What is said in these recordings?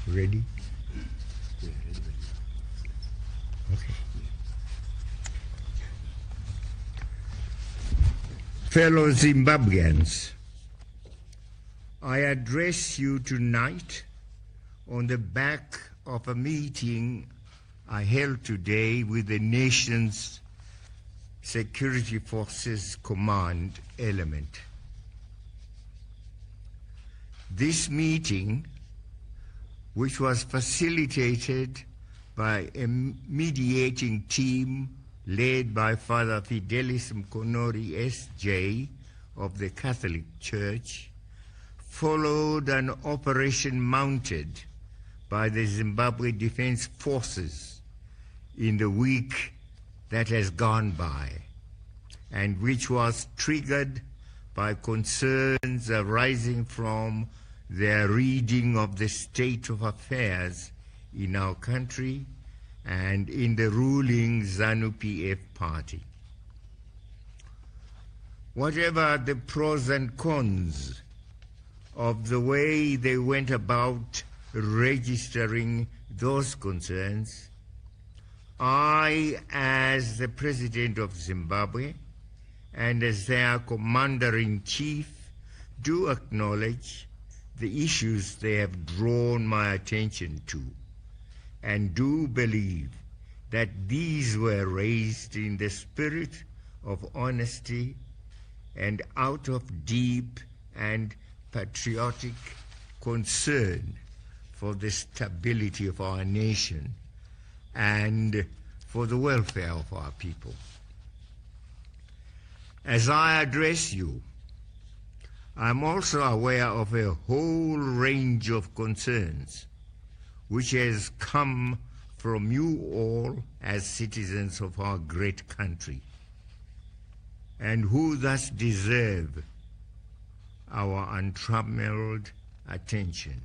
Ready? Okay. Fellow Zimbabweans, I address you tonight on the back of a meeting I held today with the nation's Security Forces Command element. This meeting, which was facilitated by a mediating team led by Father Fidelis Mkonori S.J. of the Catholic Church, followed an operation mounted by the Zimbabwe Defense Forces in the week that has gone by, and which was triggered by concerns arising from their reading of the state of affairs in our country and in the ruling ZANU-PF party. Whatever the pros and cons of the way they went about registering those concerns, I, as the President of Zimbabwe and as their Commander-in-Chief, do acknowledge the issues they have drawn my attention to, and do believe that these were raised in the spirit of honesty and out of deep and patriotic concern for the stability of our nation and for the welfare of our people. As I address you, I'm also aware of a whole range of concerns which has come from you all as citizens of our great country, and who thus deserve our untrammeled attention.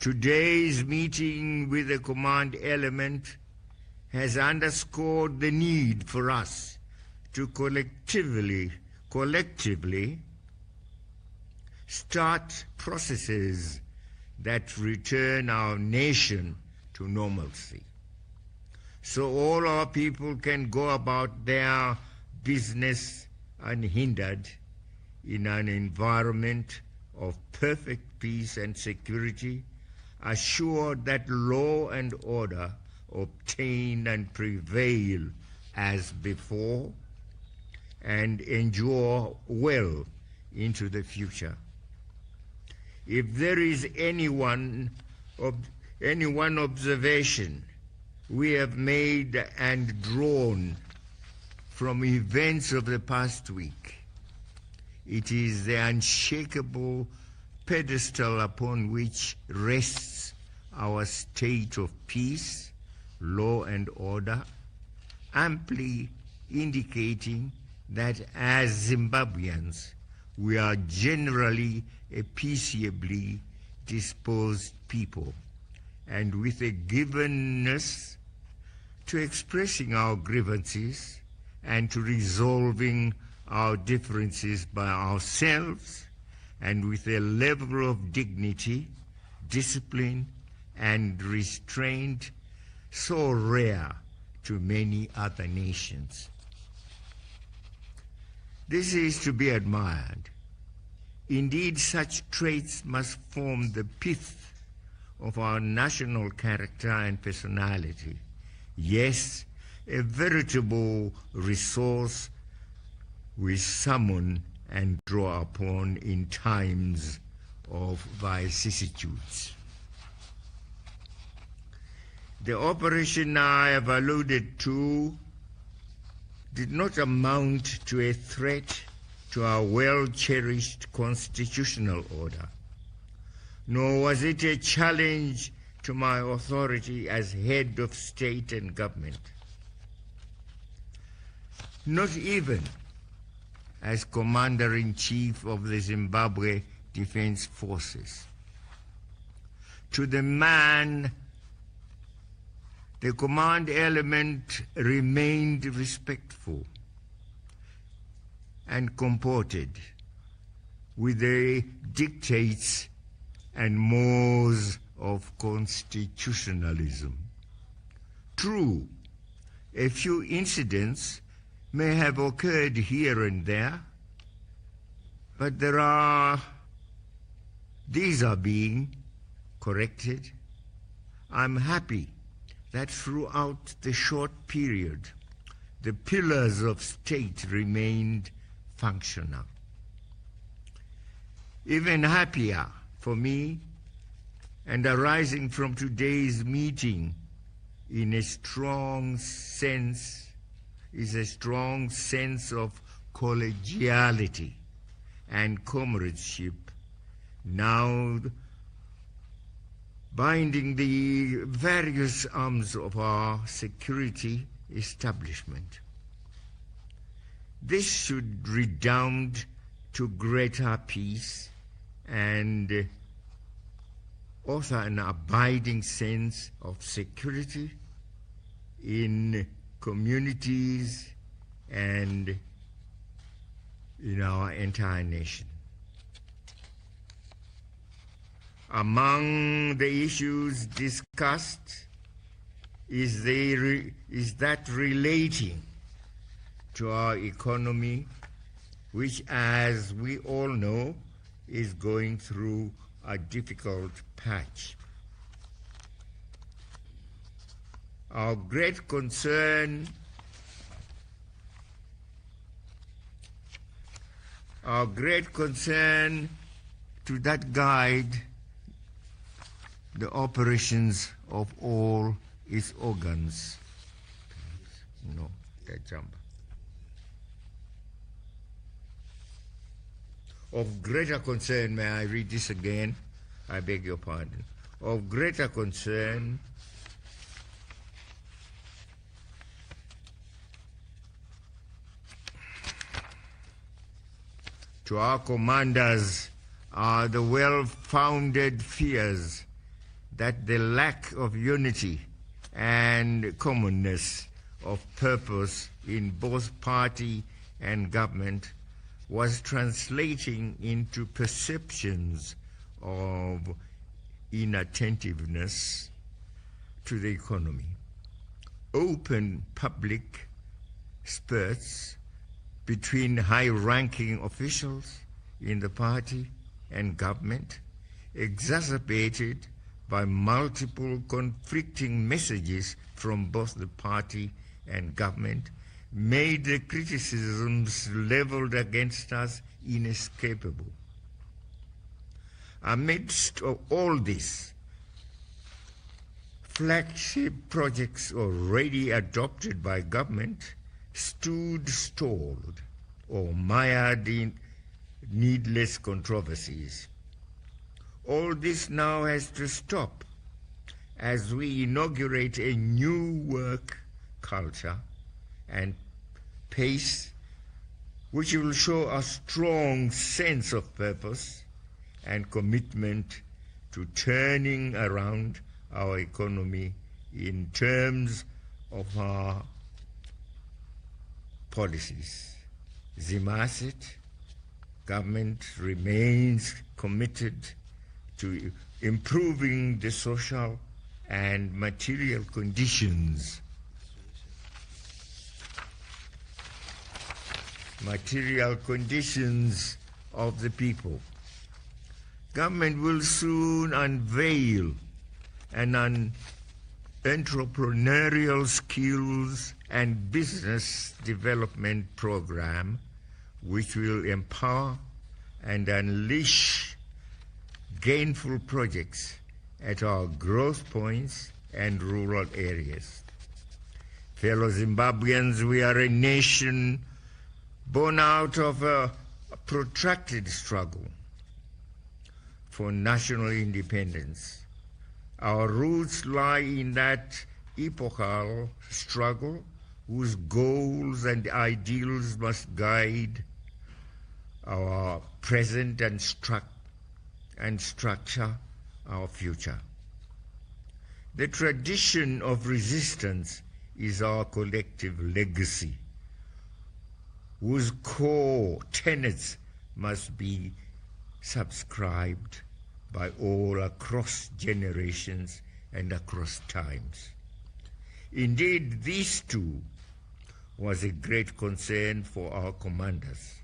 Today's meeting with the command element has underscored the need for us to collectively start processes that return our nation to normalcy, so all our people can go about their business unhindered in an environment of perfect peace and security, assured that law and order obtain and prevail as before, and endure well into the future. If there is any one observation we have made and drawn from events of the past week, it is the unshakable pedestal upon which rests our state of peace, law and order, amply indicating that as Zimbabweans, we are generally a peaceably disposed people, and with a givenness to expressing our grievances and to resolving our differences by ourselves, and with a level of dignity, discipline, and restraint so rare to many other nations. This is to be admired. Indeed, such traits must form the pith of our national character and personality. Yes, a veritable resource we summon and draw upon in times of vicissitudes. The operation I have alluded to did not amount to a threat to our well-cherished constitutional order, nor was it a challenge to my authority as head of state and government. Not even as Commander-in-Chief of the Zimbabwe Defense Forces. To the man, the command element remained respectful and comported with the dictates and mores of constitutionalism. True, a few incidents may have occurred here and there, but these are being corrected. I'm happy that throughout the short period, the pillars of state remained functional. Even happier for me, and arising from today's meeting is a strong sense of collegiality and comradeship, now binding the various arms of our security establishment. This should redound to greater peace and also an abiding sense of security in communities and in our entire nation. Among the issues discussed is that relating to our economy, which, as we all know, is going through a difficult patch. Our great concern to that guide the operations of all its organs. No, that jump. Of greater concern, may I read this again? I beg your pardon. Of greater concern to our commanders are the well-founded fears that the lack of unity and commonness of purpose in both party and government was translating into perceptions of inattentiveness to the economy. Open public spurts between high-ranking officials in the party and government, exacerbated by multiple conflicting messages from both the party and government, made the criticisms leveled against us inescapable. Amidst all this, flagship projects already adopted by government stood stalled or mired in needless controversies. All this now has to stop as we inaugurate a new work culture and pace which will show a strong sense of purpose and commitment to turning around our economy in terms of our policies. Zimasit government remains committed to improving the social and material conditions of the people. Government will soon unveil an entrepreneurial skills and business development program which will empower and unleash gainful projects at our growth points and rural areas. Fellow Zimbabweans, we are a nation born out of a protracted struggle for national independence. Our roots lie in that epochal struggle whose goals and ideals must guide our present and structure our future. The tradition of resistance is our collective legacy, whose core tenets must be subscribed by all across generations and across times. Indeed, this too was a great concern for our commanders,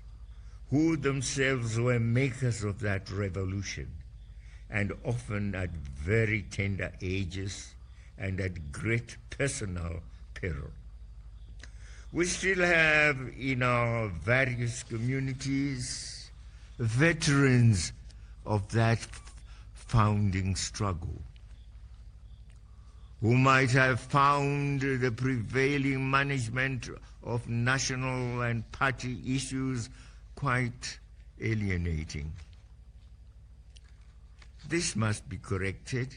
who themselves were makers of that revolution, and often at very tender ages and at great personal peril. We still have in our various communities veterans of that founding struggle, who might have found the prevailing management of national and party issues quite alienating. This must be corrected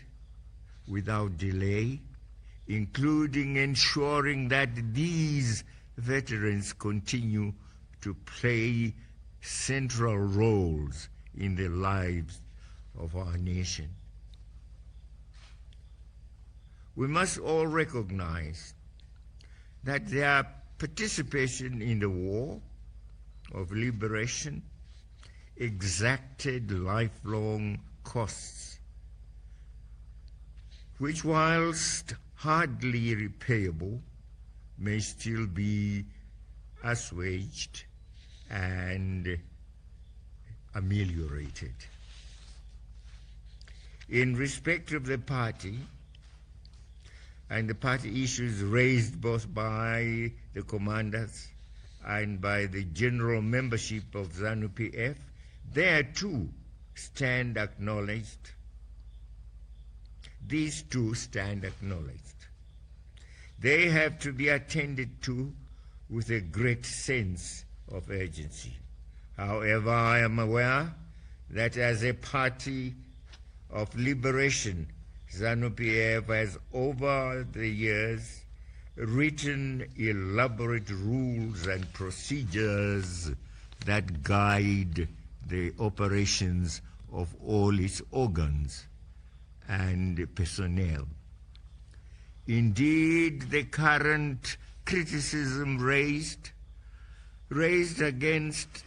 without delay, including ensuring that these veterans continue to play central roles in the lives of our nation. We must all recognize that their participation in the war of liberation exacted lifelong costs, which, whilst hardly repayable, may still be assuaged and ameliorated. In respect of the party and the party issues raised both by the commanders and by the general membership of ZANU-PF, there too stand acknowledged. These two stand acknowledged. They have to be attended to with a great sense of urgency. However, I am aware that as a party of liberation, ZANU-PF has over the years written elaborate rules and procedures that guide the operations of all its organs and personnel. Indeed, the current criticism raised against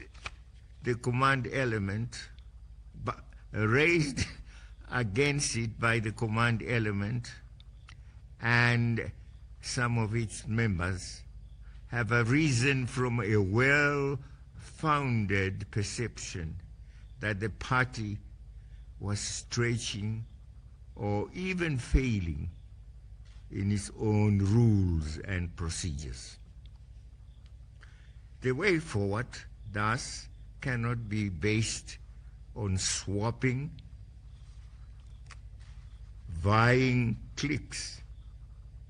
the command element, raised against it by the command element and some of its members, have arisen from a well-founded perception that the party was stretching or even failing in its own rules and procedures. The way forward, thus, cannot be based on swapping, vying cliques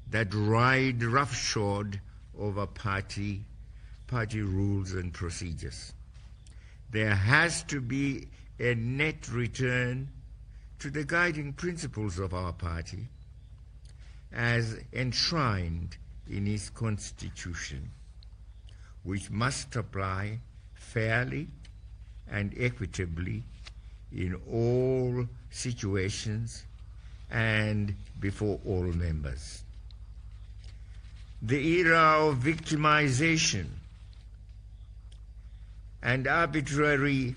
that ride roughshod over party rules and procedures. There has to be a net return to the guiding principles of our party as enshrined in its constitution, which must apply fairly and equitably in all situations and before all members. The era of victimization and arbitrary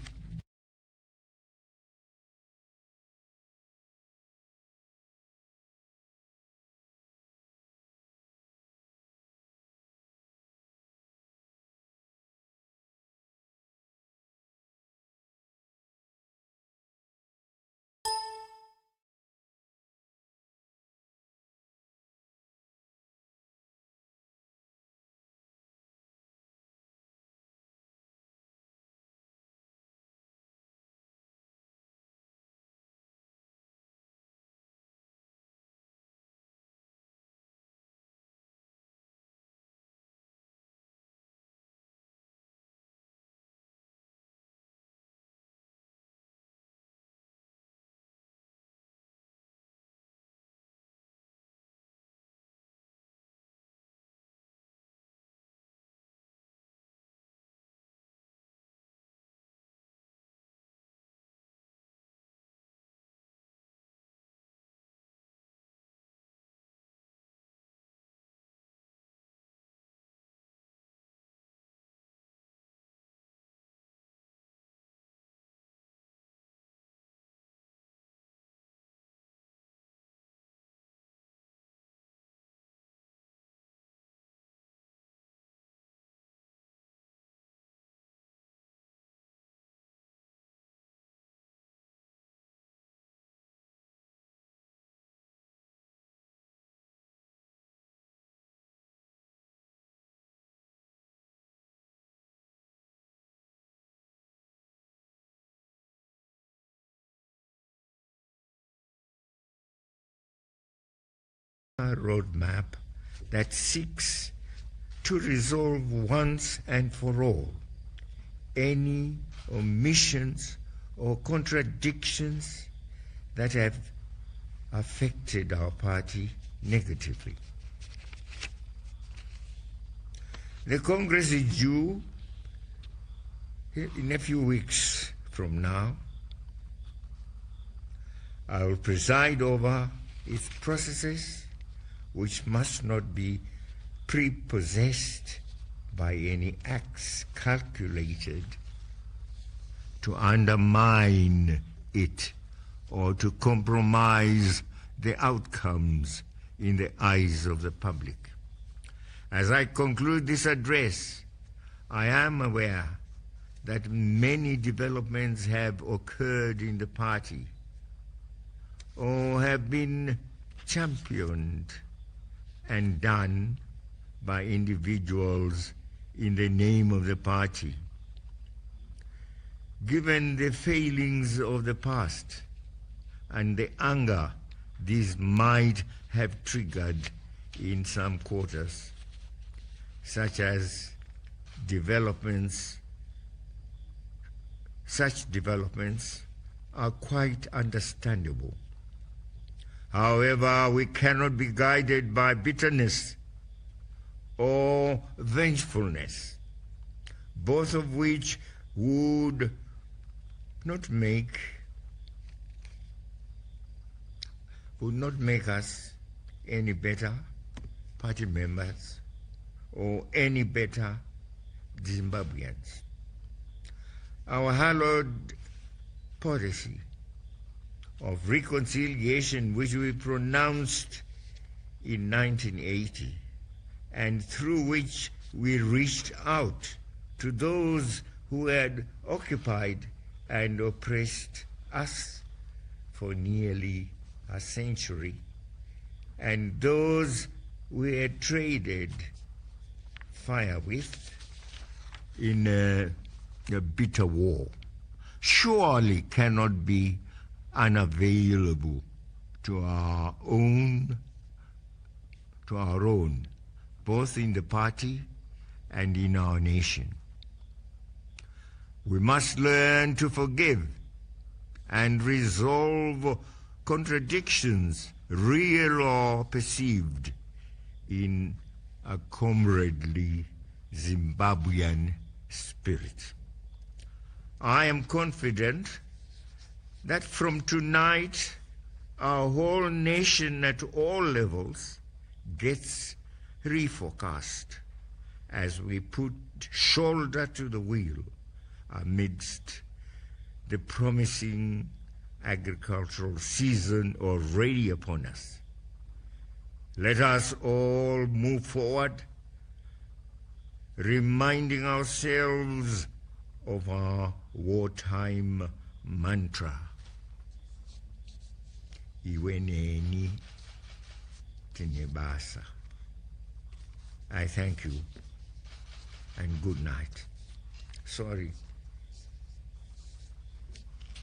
roadmap that seeks to resolve once and for all any omissions or contradictions that have affected our party negatively. The Congress is due in a few weeks from now. I will preside over its processes, which must not be prepossessed by any acts calculated to undermine it or to compromise the outcomes in the eyes of the public. As I conclude this address, I am aware that many developments have occurred in the party or have been championed and done by individuals in the name of the party. Given the failings of the past and the anger these might have triggered in some quarters, such developments are quite understandable. However, we cannot be guided by bitterness or vengefulness, both of which would not make us any better party members or any better Zimbabweans. Our hallowed policy of reconciliation, which we pronounced in 1980, and through which we reached out to those who had occupied and oppressed us for nearly a century, and those we had traded fire with in a bitter war, surely cannot be unavailable to our own, both in the party and in our nation. We must learn to forgive and resolve contradictions, real or perceived, in a comradely Zimbabwean spirit. I am confident that from tonight, our whole nation at all levels gets refocused as we put shoulder to the wheel amidst the promising agricultural season already upon us. Let us all move forward, reminding ourselves of our wartime mantra. Iweneni tinebasa. I thank you and good night. Sorry,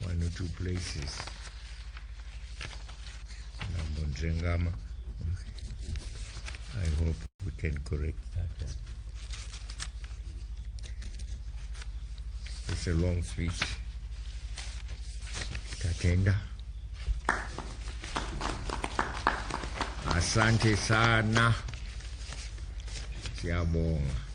one or two places. I hope we can correct that. It's a long speech. Tatenda. Asante sana. Siyabonga.